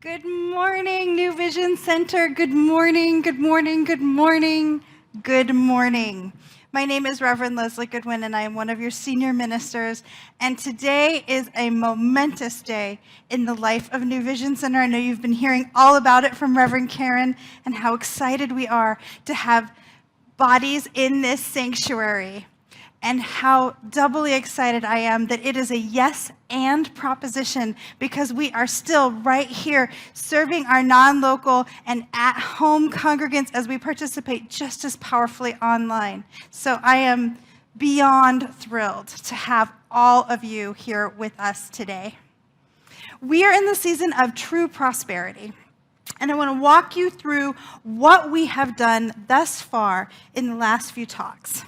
Good morning, New Vision Center. Good morning, good morning, good morning, good morning. My name is Reverend Leslie Goodwin, and I am one of your senior ministers. And today is a momentous day in the life of New Vision Center. I know you've been hearing all about it from Reverend Karen and how excited we are to have bodies in this sanctuary, and how doubly excited I am that it is a yes and proposition, because we are still right here serving our non-local and at-home congregants as we participate just as powerfully online. So I am beyond thrilled to have all of you here with us today. We are in the season of true prosperity, and I want to walk you through what we have done thus far in the last few talks.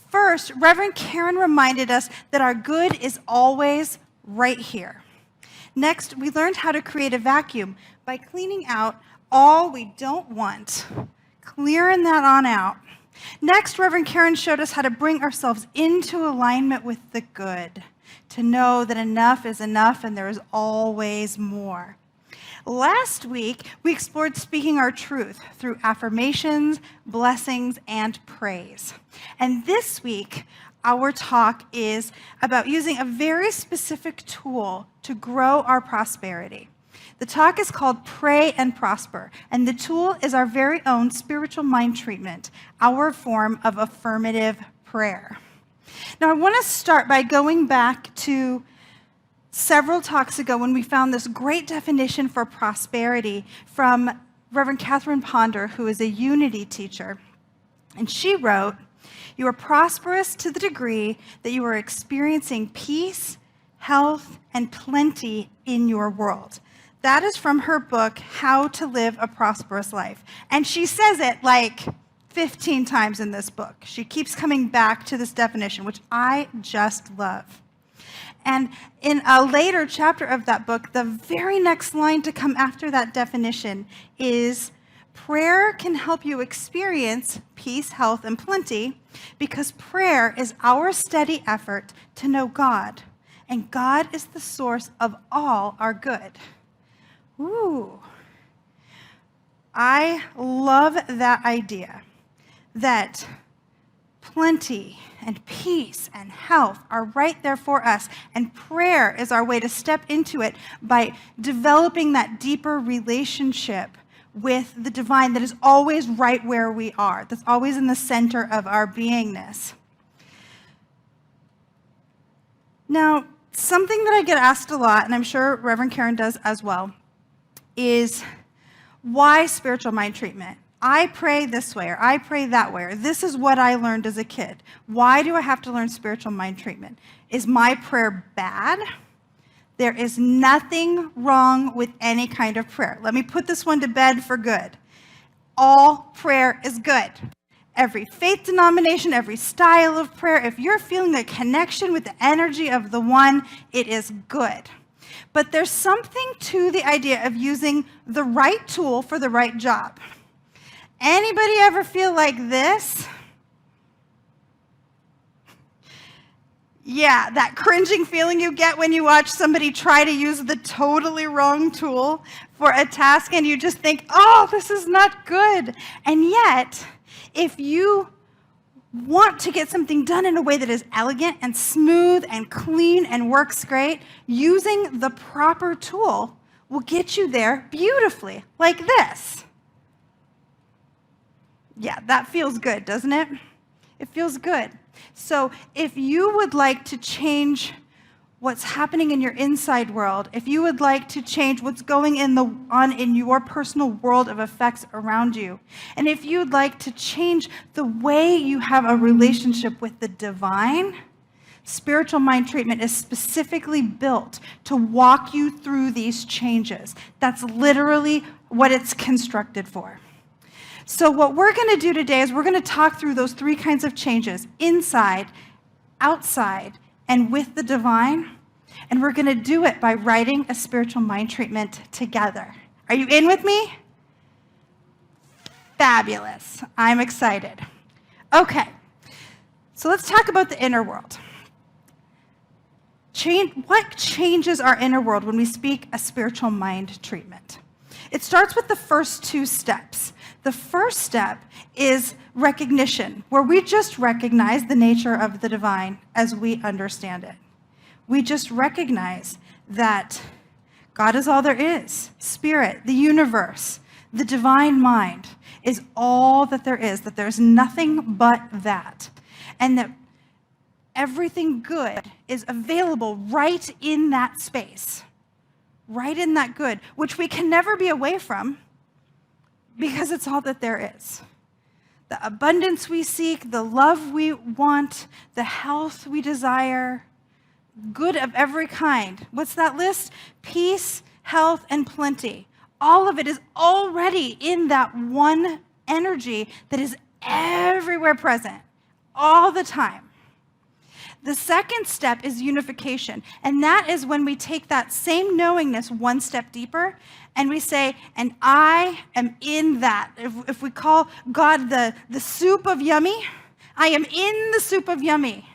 First, Reverend Karen reminded us that our good is always right here. Next, we learned how to create a vacuum by cleaning out all we don't want, clearing that on out. Next, Reverend Karen showed us how to bring ourselves into alignment with the good, to know that enough is enough and there is always more. Last week, we explored speaking our truth through affirmations, blessings, and praise. And this week, our talk is about using a very specific tool to grow our prosperity. The talk is called Pray and Prosper, and the tool is our very own spiritual mind treatment, our form of affirmative prayer. Now, I want to start by going back to several talks ago when we found this great definition for prosperity from Reverend Catherine Ponder, who is a unity teacher. And she wrote, "You are prosperous to the degree that you are experiencing peace, health, and plenty in your world." That is from her book, How to Live a Prosperous Life. And she says it like 15 times in this book. She keeps coming back to this definition, which I just love. And in a later chapter of that book, the very next line to come after that definition is, prayer can help you experience peace, health, and plenty, because prayer is our steady effort to know God, and God is the source of all our good. Ooh. I love that idea that plenty and peace and health are right there for us, and prayer is our way to step into it by developing that deeper relationship with the divine that is always right where we are, that's always in the center of our beingness. Now, something that I get asked a lot, and I'm sure Reverend Karen does as well, is why spiritual mind treatment? I pray this way, or I pray that way, or this is what I learned as a kid. Why do I have to learn spiritual mind treatment? Is my prayer bad? There is nothing wrong with any kind of prayer. Let me put this one to bed for good. All prayer is good. Every faith denomination, every style of prayer, if you're feeling a connection with the energy of the one, it is good. But there's something to the idea of using the right tool for the right job. Anybody ever feel like this? Yeah, that cringing feeling you get when you watch somebody try to use the totally wrong tool for a task and you just think, oh, this is not good. And yet, if you want to get something done in a way that is elegant and smooth and clean and works great, using the proper tool will get you there beautifully, like this. Yeah, that feels good, doesn't it? It feels good. So if you would like to change what's happening in your inside world, if you would like to change what's going on in your personal world of effects around you, and if you'd like to change the way you have a relationship with the divine, spiritual mind treatment is specifically built to walk you through these changes. That's literally what it's constructed for. So what we're going to do today is we're going to talk through those three kinds of changes: inside, outside, and with the divine. And we're going to do it by writing a spiritual mind treatment together. Are you in with me? Fabulous. I'm excited. Okay, so let's talk about the inner world. What changes our inner world when we speak a spiritual mind treatment? It starts with the first two steps. The first step is recognition, where we just recognize the nature of the divine as we understand it. We just recognize that God is all there is. Spirit, the universe, the divine mind is all that there is, that there's nothing but that. And that everything good is available right in that space, right in that good, which we can never be away from because it's all that there is. The abundance we seek, the love we want, the health we desire, good of every kind. What's that list? Peace, health, and plenty. All of it is already in that one energy that is everywhere present, all the time. The second step is unification, and that is when we take that same knowingness one step deeper, and we say, and I am in that. If we call God the soup of yummy, I am in the soup of yummy.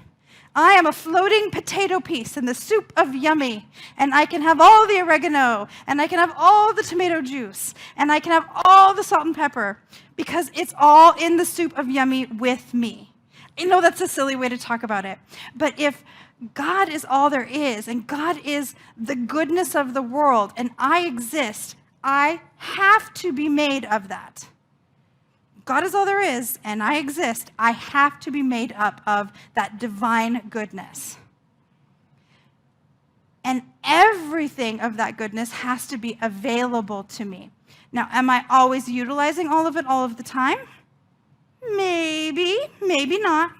I am a floating potato piece in the soup of yummy, and I can have all the oregano, and I can have all the tomato juice, and I can have all the salt and pepper, because it's all in the soup of yummy with me. I know that's a silly way to talk about it, but if God is all there is, and God is the goodness of the world, and I exist, I have to be made of that. God is all there is, and I exist. I have to be made up of that divine goodness. And everything of that goodness has to be available to me. Now, am I always utilizing all of it all of the time? Maybe, maybe not.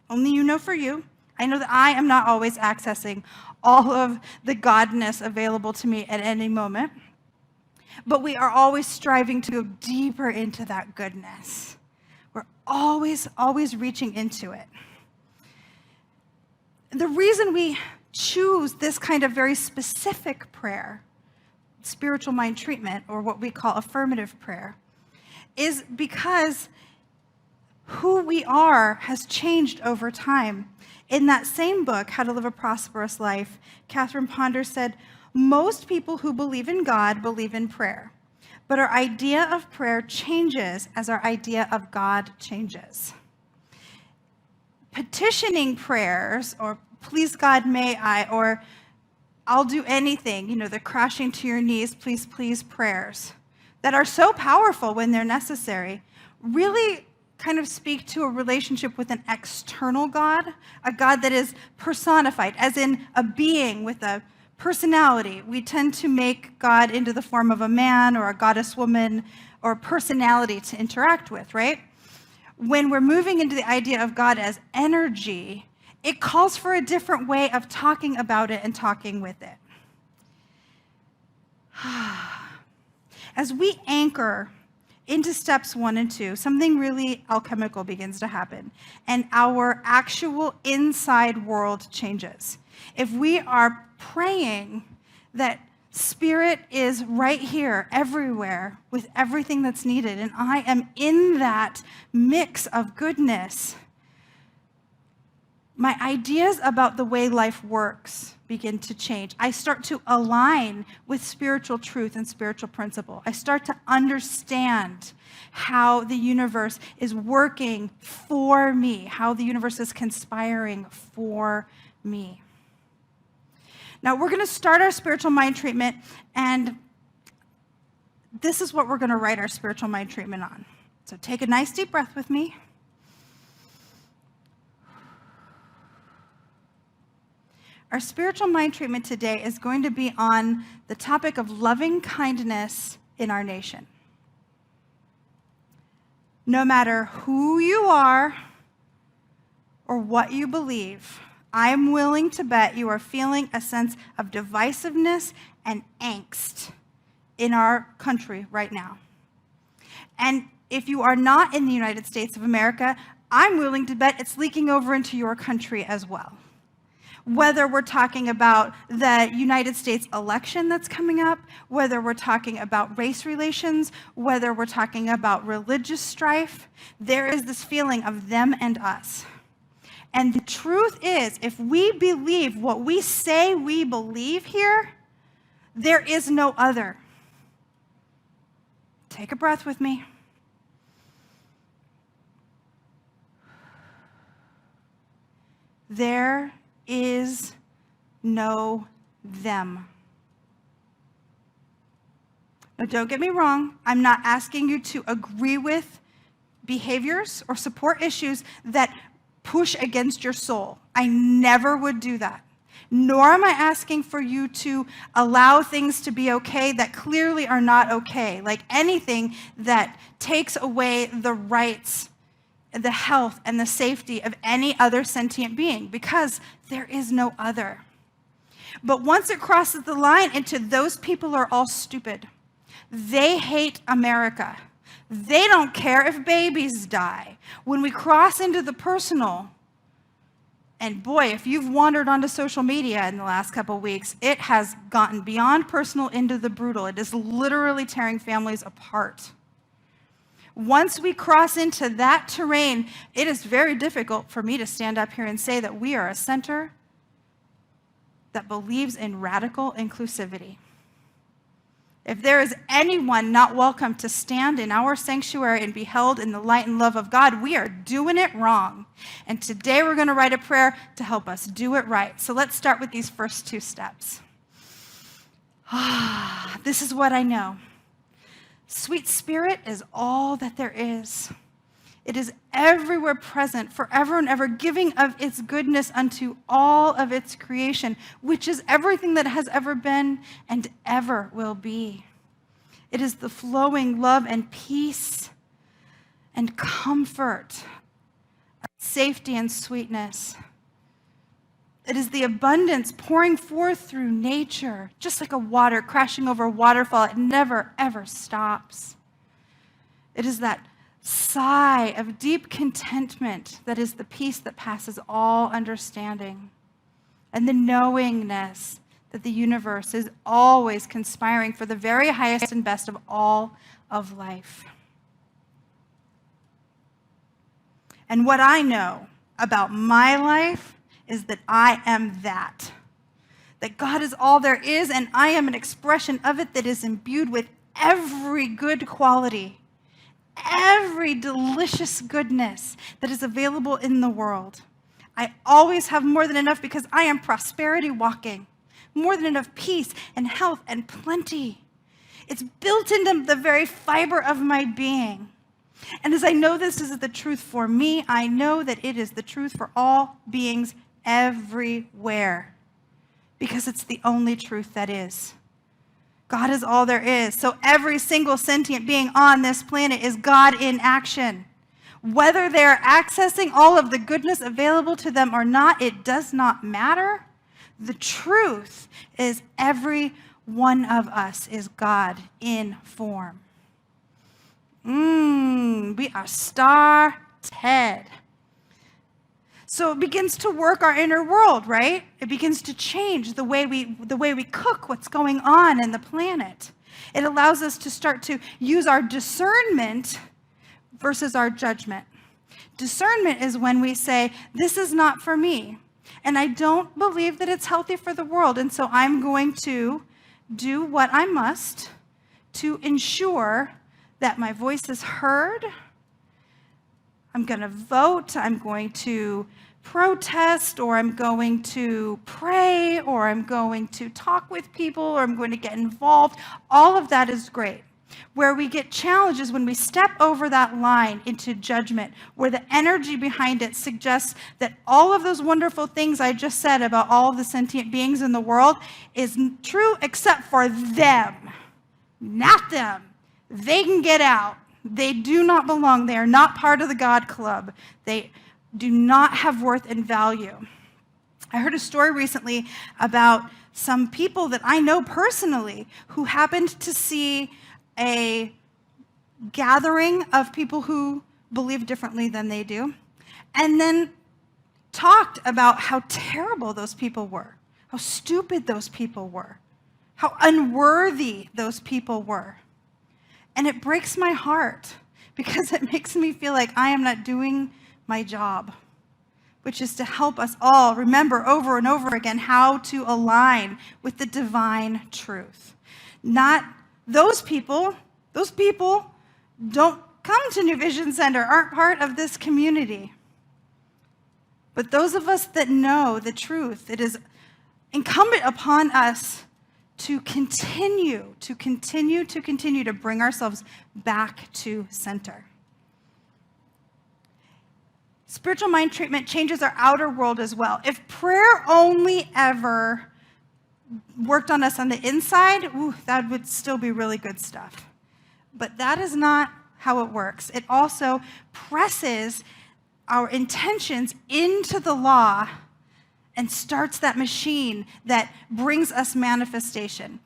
Only you know for you. I know that I am not always accessing all of the godness available to me at any moment. But we are always striving to go deeper into that goodness. We're always reaching into it. The reason we choose this kind of very specific prayer, spiritual mind treatment, or what we call affirmative prayer, is because who we are has changed over time. In that same book, How to Live a Prosperous Life, Catherine Ponder said, most people who believe in God believe in prayer, but our idea of prayer changes as our idea of God changes. Petitioning prayers, or please God may I, or I'll do anything, the crashing to your knees, please, please prayers that are so powerful when they're necessary, really kind of speak to a relationship with an external God, a God that is personified, as in a being with a personality. We tend to make God into the form of a man or a goddess woman or personality to interact with, right? When we're moving into the idea of God as energy, it calls for a different way of talking about it and talking with it. As we anchor into steps 1 and 2, something really alchemical begins to happen, and our actual inside world changes. If we are praying that Spirit is right here, everywhere, with everything that's needed, and I am in that mix of goodness, my ideas about the way life works begin to change. I start to align with spiritual truth and spiritual principle. I start to understand how the universe is working for me, how the universe is conspiring for me. Now, we're going to start our spiritual mind treatment, and this is what we're going to write our spiritual mind treatment on. So take a nice deep breath with me. Our spiritual mind treatment today is going to be on the topic of loving kindness in our nation. No matter who you are or what you believe, I'm willing to bet you are feeling a sense of divisiveness and angst in our country right now. And if you are not in the United States of America, I'm willing to bet it's leaking over into your country as well. Whether we're talking about the United States election that's coming up, whether we're talking about race relations, whether we're talking about religious strife, there is this feeling of them and us. And the truth is, if we believe what we say we believe here, there is no other. Take a breath with me. There is no them. Now, don't get me wrong. I'm not asking you to agree with behaviors or support issues that push against your soul. I never would do that. Nor am I asking for you to allow things to be okay that clearly are not okay, like anything that takes away the rights, the health, and the safety of any other sentient being, because there is no other. But once it crosses the line into those people are all stupid, they hate America, they don't care if babies die. When we cross into the personal, and boy, if you've wandered onto social media in the last couple of weeks, it has gotten beyond personal into the brutal. It is literally tearing families apart. Once we cross into that terrain, it is very difficult for me to stand up here and say that we are a center that believes in radical inclusivity. If there is anyone not welcome to stand in our sanctuary and be held in the light and love of God, we are doing it wrong. And today we're going to write a prayer to help us do it right. So let's start with these first two steps. This is what I know. Sweet Spirit is all that there is. It is everywhere present, forever and ever, giving of its goodness unto all of its creation, which is everything that has ever been and ever will be. It is the flowing love and peace and comfort, safety and sweetness. It is the abundance pouring forth through nature, just like a water crashing over a waterfall. It never, ever stops. It is that sigh of deep contentment that is the peace that passes all understanding, and the knowingness that the universe is always conspiring for the very highest and best of all of life. And what I know about my life is that I am that God is all there is, and I am an expression of it that is imbued with every good quality, every delicious goodness that is available in the world. I always have more than enough because I am prosperity walking, more than enough peace and health and plenty. It's built into the very fiber of my being. And as I know this is the truth for me, I know that it is the truth for all beings everywhere, because it's the only truth that is. God is all there is. So every single sentient being on this planet is God in action. Whether they're accessing all of the goodness available to them or not, it does not matter. The truth is every one of us is God in form. We are started. So it begins to work our inner world, right? It begins to change the way we cook what's going on in the planet. It allows us to start to use our discernment versus our judgment. Discernment is when we say, this is not for me, and I don't believe that it's healthy for the world, and so I'm going to do what I must to ensure that my voice is heard. I'm going to vote, I'm going to protest, or I'm going to pray, or I'm going to talk with people, or I'm going to get involved. All of that is great. Where we get challenged is when we step over that line into judgment, where the energy behind it suggests that all of those wonderful things I just said about all of the sentient beings in the world is true except for them, not them. They can get out. They do not belong. They are not part of the God club. They do not have worth and value. I heard a story recently about some people that I know personally who happened to see a gathering of people who believe differently than they do, and then talked about how terrible those people were, how stupid those people were, how unworthy those people were. And it breaks my heart because it makes me feel like I am not doing my job, which is to help us all remember over and over again how to align with the divine truth. Not those people Those people don't come to New Vision Center, aren't part of this community. But those of us that know the truth, it is incumbent upon us to continue to bring ourselves back to center. Spiritual mind treatment changes our outer world as well. If prayer only ever worked on us on the inside, that would still be really good stuff. But that is not how it works. It also presses our intentions into the law and starts that machine that brings us manifestation.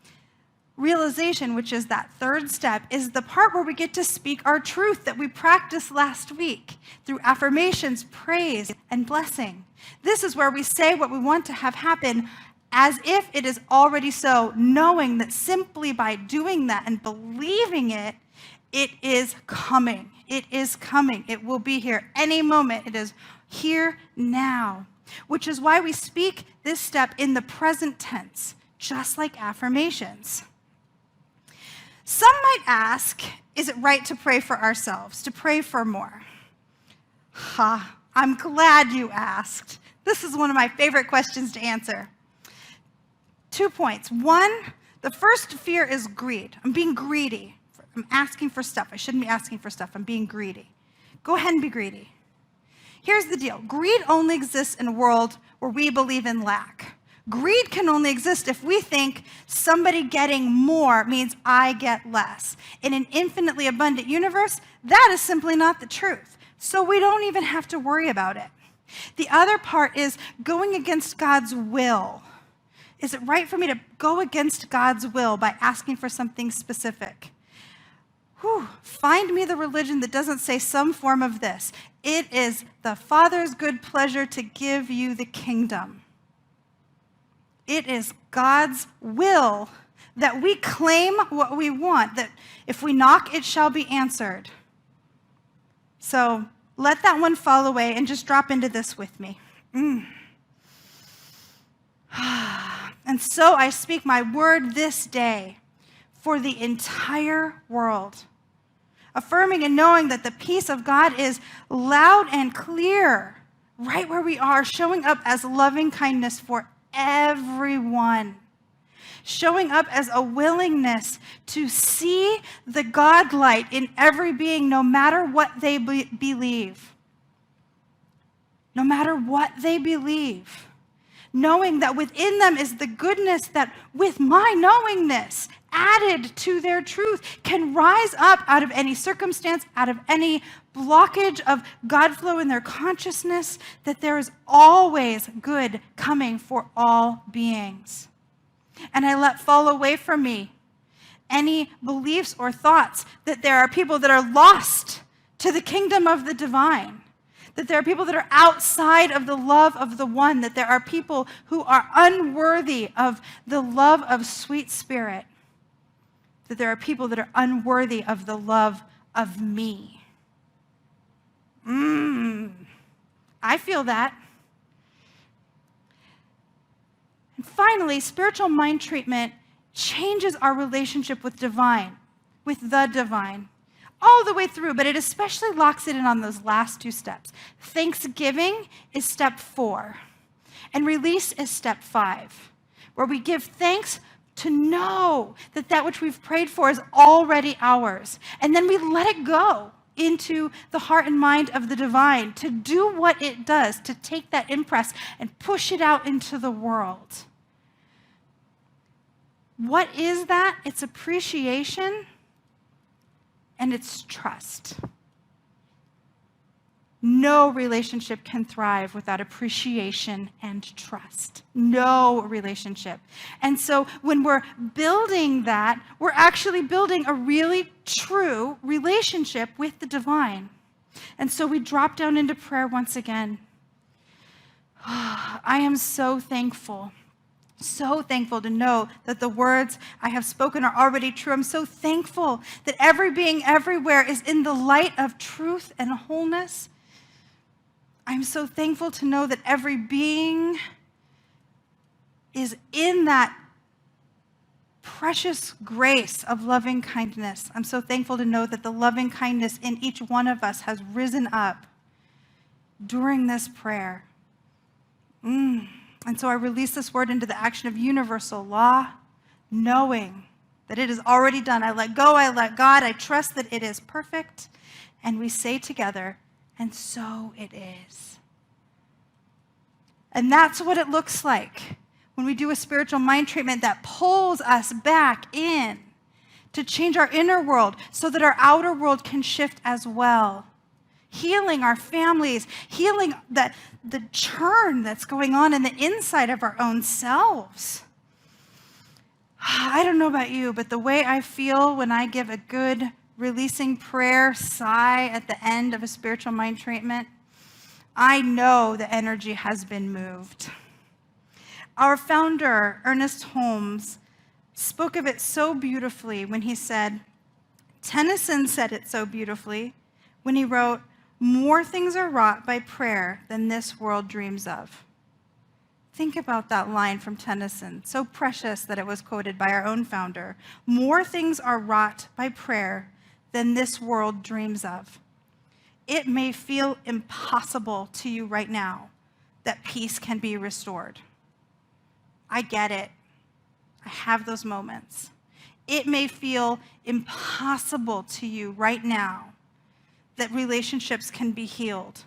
Realization, which is that third step, is the part where we get to speak our truth that we practiced last week through affirmations, praise, and blessing. This is where we say what we want to have happen as if it is already so, knowing that simply by doing that and believing it, it is coming. It is coming. It will be here any moment. It is here now, which is why we speak this step in the present tense, just like affirmations. Some might ask, is it right to pray for ourselves, to pray for more? I'm glad you asked. This is one of my favorite questions to answer. 2 points. One, the first fear is greed. I'm being greedy. I'm asking for stuff. I shouldn't be asking for stuff. I'm being greedy. Go ahead and be greedy. Here's the deal. Greed only exists in a world where we believe in lack. Greed can only exist if we think somebody getting more means I get less. In an infinitely abundant universe, that is simply not the truth. So we don't even have to worry about it. The other part is going against God's will. Is it right for me to go against God's will by asking for something specific? Find me the religion that doesn't say some form of this. It is the Father's good pleasure to give you the kingdom. It is God's will that we claim what we want, that if we knock, it shall be answered. So let that one fall away and just drop into this with me. And so I speak my word this day for the entire world, affirming and knowing that the peace of God is loud and clear right where we are, showing up as loving kindness for everyone, showing up as a willingness to see the God light in every being, no matter what they believe. No matter what they believe. Knowing that within them is the goodness that, with my knowingness added to their truth, can rise up out of any circumstance, out of any blockage of God flow in their consciousness, that there is always good coming for all beings. And I let fall away from me any beliefs or thoughts that there are people that are lost to the kingdom of the divine, that there are people that are outside of the love of the one, that there are people who are unworthy of the love of sweet spirit, that there are people that are unworthy of the love of me. I feel that. And finally, spiritual mind treatment changes our relationship with the divine, all the way through, but it especially locks it in on those last 2 steps. Thanksgiving is step 4, and release is step 5, where we give thanks to know that that which we've prayed for is already ours. And then we let it go into the heart and mind of the divine to do what it does, to take that impress and push it out into the world. What is that? It's appreciation and it's trust. No relationship can thrive without appreciation and trust. No relationship. And so when we're building that, we're actually building a really true relationship with the divine. And so we drop down into prayer once again. I am so thankful to know that the words I have spoken are already true. I'm so thankful that every being everywhere is in the light of truth and wholeness. I'm so thankful to know that every being is in that precious grace of loving kindness. I'm so thankful to know that the loving kindness in each one of us has risen up during this prayer. And so I release this word into the action of universal law, knowing that it is already done. I let go, I let God, I trust that it is perfect. And we say together, and so it is. And that's what it looks like when we do a spiritual mind treatment that pulls us back in to change our inner world so that our outer world can shift as well. Healing our families, healing the churn that's going on in the inside of our own selves. I don't know about you, but the way I feel when I give a good releasing prayer sigh at the end of a spiritual mind treatment, I know the energy has been moved. Our founder, Ernest Holmes, spoke of it so beautifully when he said, Tennyson said it so beautifully when he wrote, "More things are wrought by prayer than this world dreams of." Think about that line from Tennyson, so precious that it was quoted by our own founder. More things are wrought by prayer than this world dreams of. It may feel impossible to you right now that peace can be restored. I get it. I have those moments. It may feel impossible to you right now that relationships can be healed,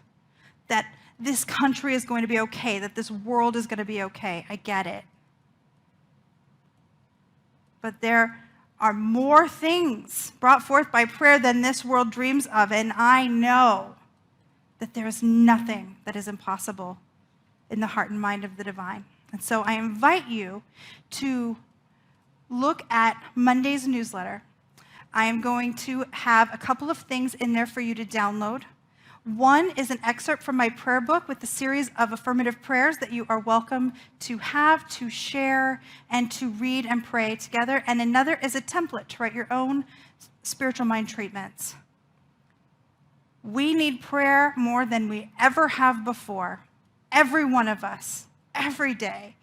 that this country is going to be okay, that this world is going to be okay. I get it. But there are more things brought forth by prayer than this world dreams of, and I know that there is nothing that is impossible in the heart and mind of the divine. And so I invite you to look at Monday's newsletter. I am going to have a couple of things in there for you to download. One is an excerpt from my prayer book with the series of affirmative prayers that you are welcome to have, to share, and to read and pray together. And another is a template to write your own spiritual mind treatments. We need prayer more than we ever have before. Every one of us, every day.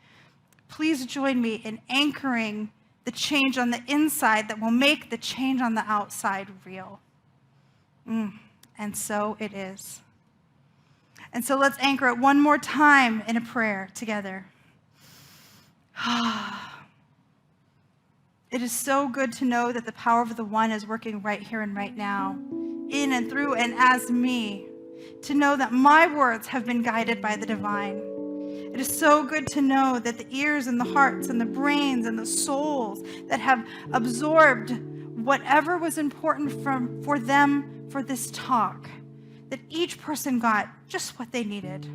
Please join me in anchoring the change on the inside that will make the change on the outside real. And so it is. And so let's anchor it one more time in a prayer together. It is so good to know that the power of the one is working right here and right now, in and through and as me, to know that my words have been guided by the divine. It is so good to know that the ears and the hearts and the brains and the souls that have absorbed whatever was important for them for this talk, that each person got just what they needed.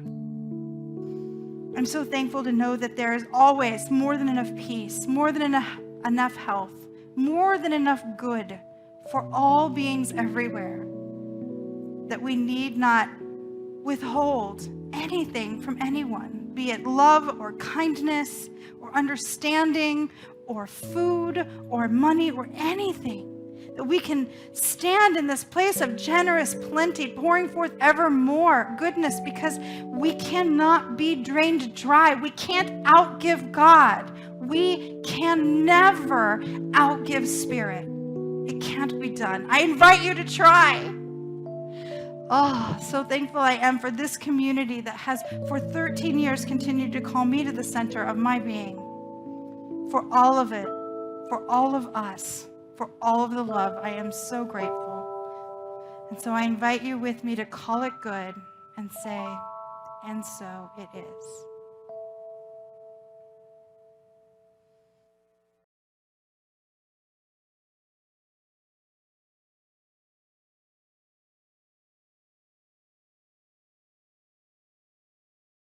I'm so thankful to know that there is always more than enough peace, more than enough health, more than enough good for all beings everywhere, that we need not withhold anything from anyone, be it love or kindness or understanding or food or money or anything. That we can stand in this place of generous plenty, pouring forth ever more goodness, because we cannot be drained dry. We can't outgive God. We can never outgive Spirit. It can't be done. I invite you to try. Oh, so thankful I am for this community that has for 13 years continued to call me to the center of my being. For all of it, for all of us. For all of the love, I am so grateful. And so I invite you with me to call it good and say, and so it is.